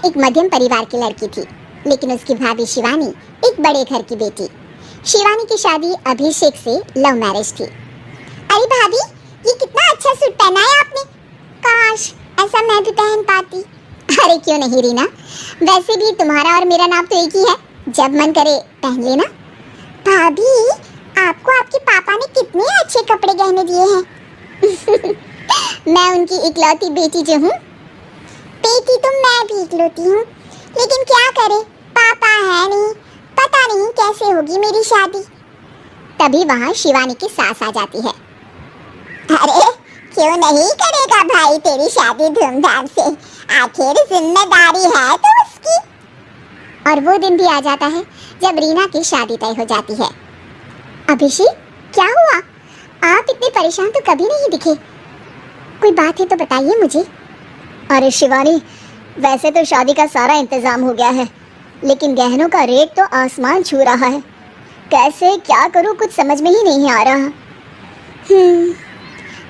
एक मध्यम परिवार की लड़की थी, लेकिन उसकी भाभी शिवानी एक बड़े घर की बेटी। शिवानी की शादी अभिषेक से लव मैरिज थी। अरे भाभी, ये कितना अच्छा सूट पहना है आपने। काश ऐसा मैं भी पहन पाती। अरे क्यों नहीं रीना, वैसे भी तुम्हारा और मेरा नाम तो एक ही है, जब मन करे पहन लेना। भाभी, आपको आपके पापा ने कितने अच्छे कपड़े गहने दिए हैं। मैं उनकी इकलौती बेटी जो हूँ। बेटी तो मैं भी इकलौती हूँ, लेकिन क्या करे, पापा है नहीं, पता नहीं कैसे होगी मेरी शादी। तभी वहाँ शिवानी की सास आ जाती है। अरे क्यों नहीं करेगा भाई तेरी शादी धूमधाम से, आखिर जिम्मेदारी है तो उसकी। और वो दिन भी आ जाता है जब रीना की शादी तय हो जाती है। अभिषेक, क्या हुआ? आप इतने परेशान तो कभी नहीं दिखे, कोई बात है तो बताइए मुझे। अरे शिवानी, वैसे तो शादी का सारा इंतजाम हो गया है, लेकिन गहनों का रेट तो आसमान छू रहा है। कैसे क्या करूं, कुछ समझ में ही नहीं आ रहा।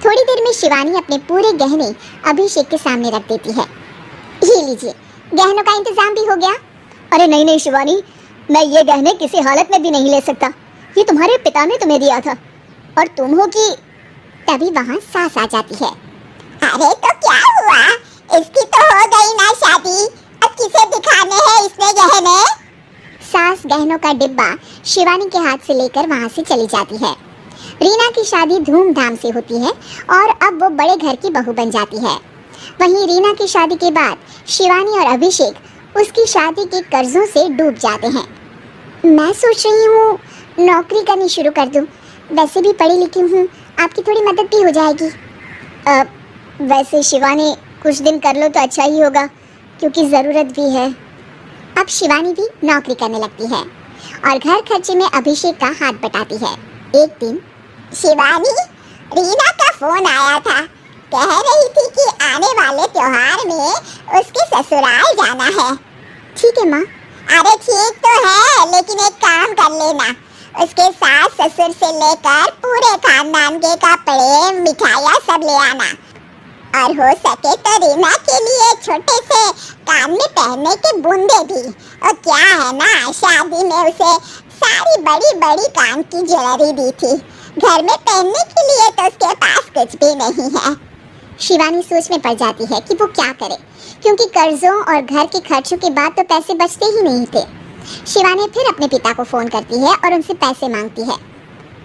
थोड़ी देर में शिवानी अपने पूरे गहने अभिषेक के सामने रख देती है। ये लीजिए, गहनों का इंतजाम भी हो गया। अरे नहीं नहीं शिवानी, मैं ये गहने किसी हालत में भी नहीं ले सकता। ये तुम्हारे पिता ने तुम्हें दिया था और तुम हो कि। तभी वहाँ सास आ जाती है। अरे तो क्या हुआ, इसकी तो हो गई ना शादी, अब किसे दिखाने हैं इसने गहने। सास गहनों का डिब्बा शिवानी के हाथ से लेकर वहाँ से चली जाती है। रीना की शादी धूमधाम से होती है और अब वो बड़े घर की बहू बन जाती है। वहीं रीना की शादी के बाद शिवानी और अभिषेक उसकी शादी के कर्जों से डूब जाते हैं। मैं सोच रही हूँ नौकरी करनी शुरू कर दूँ, वैसे भी पढ़ी लिखी हूँ, आपकी थोड़ी मदद भी हो जाएगी। वैसे शिवानी कुछ दिन कर लो तो अच्छा ही होगा, क्योंकि ज़रूरत भी है। अब शिवानी भी नौकरी करने लगती है और घर खर्चे में अभिषेक का हाथ बटाती है। एक दिन शिवानी, रीना का फोन आया था, कह रही थी कि आने वाले त्योहार में उसके ससुराल जाना है। ठीक है माँ। अरे ठीक तो है, लेकिन एक काम कर लेना, उसके सास ससुर से लेकर पूरे खानदान के कपड़े मिठाइयाँ सब ले आना, और हो सके तो रीना के लिए छोटे से कान में पहनने के बूंदे भी। और क्या है ना, शादी में उसे सारी बड़ी बड़ी कान की ज्वेलरी दी थी, घर में पहनने के लिए तो उसके पास कुछ भी नहीं है। शिवानी सोच में पड़ जाती है कि वो क्या करे, क्योंकि कर्जों और घर के खर्चों के बाद तो पैसे बचते ही नहीं थे। शिवानी फिर अपने पिता को फोन करती है और उनसे पैसे मांगती है।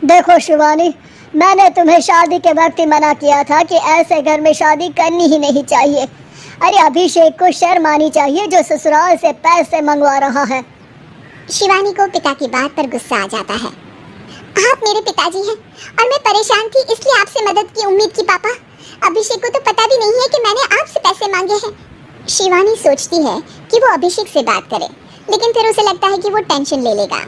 देखो शिवानी, मैंने तुम्हें शादी के वक्त ही मना किया था कि ऐसे घर में शादी करनी ही नहीं चाहिए। अरे अभिषेक को शर्म आनी चाहिए जो ससुराल से पैसे मंगवा रहा है। शिवानी को पिता की बात पर गुस्सा आ जाता है। आप मेरे पिताजी हैं और मैं परेशान थी इसलिए आपसे मदद की उम्मीद की पापा। अभिषेक को तो पता भी नहीं है कि मैंने आपसे पैसे मांगे हैं। शिवानी सोचती है कि वो अभिषेक से बात करे, लेकिन फिर उसे लगता है कि वो टेंशन ले लेगा।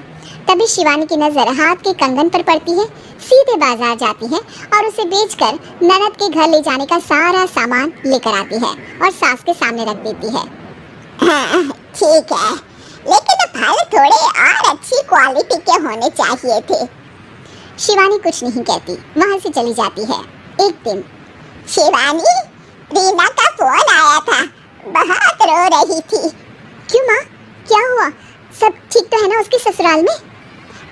तभी शिवानी की नज़र हाथ के कंगन पर पड़ती है, सीधे बाजार जाती है और उसे बेचकर ननद के घर ले जाने का सारा सामान लेकर आती है और सास के सामने रख देती है। हाँ ठीक है, लेकिन फल थोड़े और अच्छी क्वालिटी के होने चाहिए थे। शिवानी कुछ नहीं कहती, वहाँ से चली जाती है। एक दिन शिवानी, रीना का फोन आया था, बहुत रो रही थी। क्यों माँ, क्या हुआ? सब ठीक तो है ना उसके ससुराल में?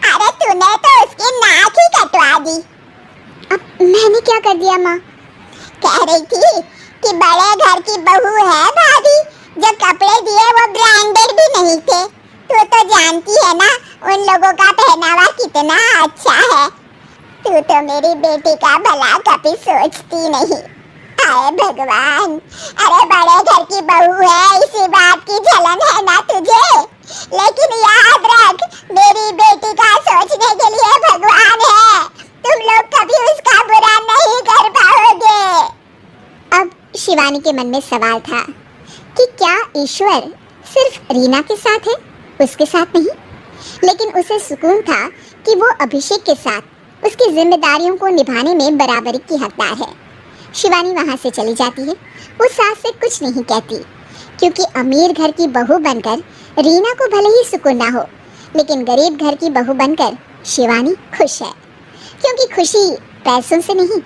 अरे तूने तो उसकी नाक ही कटवा दी। अब मैंने क्या कर दिया माँ? कह रही थी कि बड़े घर की बहू है भाभी, जो कपड़े दिए वो ब्रांडेड भी नहीं थे। तू तो जानती है ना उन लोगों का पहनावा कितना अच्छा है। तू तो मेरी बेटी का भला कभी सोचती नहीं। हाय भगवान, अरे बड़े घर की बहू है इसी बात की जलन है ना तुझे, लेकिन याद रख मेरी बेटी का सोचने के लिए भगवान है, तुम लोग कभी उसका बुरा नहीं कर पाओगे। अब शिवानी के मन में सवाल था कि क्या ईश्वर सिर्फ रीना के साथ है, उसके साथ नहीं? लेकिन उसे सुकून था कि वो अभिषेक के साथ उसकी जिम्मेदारियों को निभाने में बराबरी की हकदार है। शिवानी वहाँ से चली जाती है। वो सास से कुछ नहीं कहती, क्योंकि अमीर घर की बहू बनकर रीना को भले ही सुकून ना हो, लेकिन गरीब घर की बहू बनकर शिवानी खुश है, क्योंकि खुशी पैसों से नहीं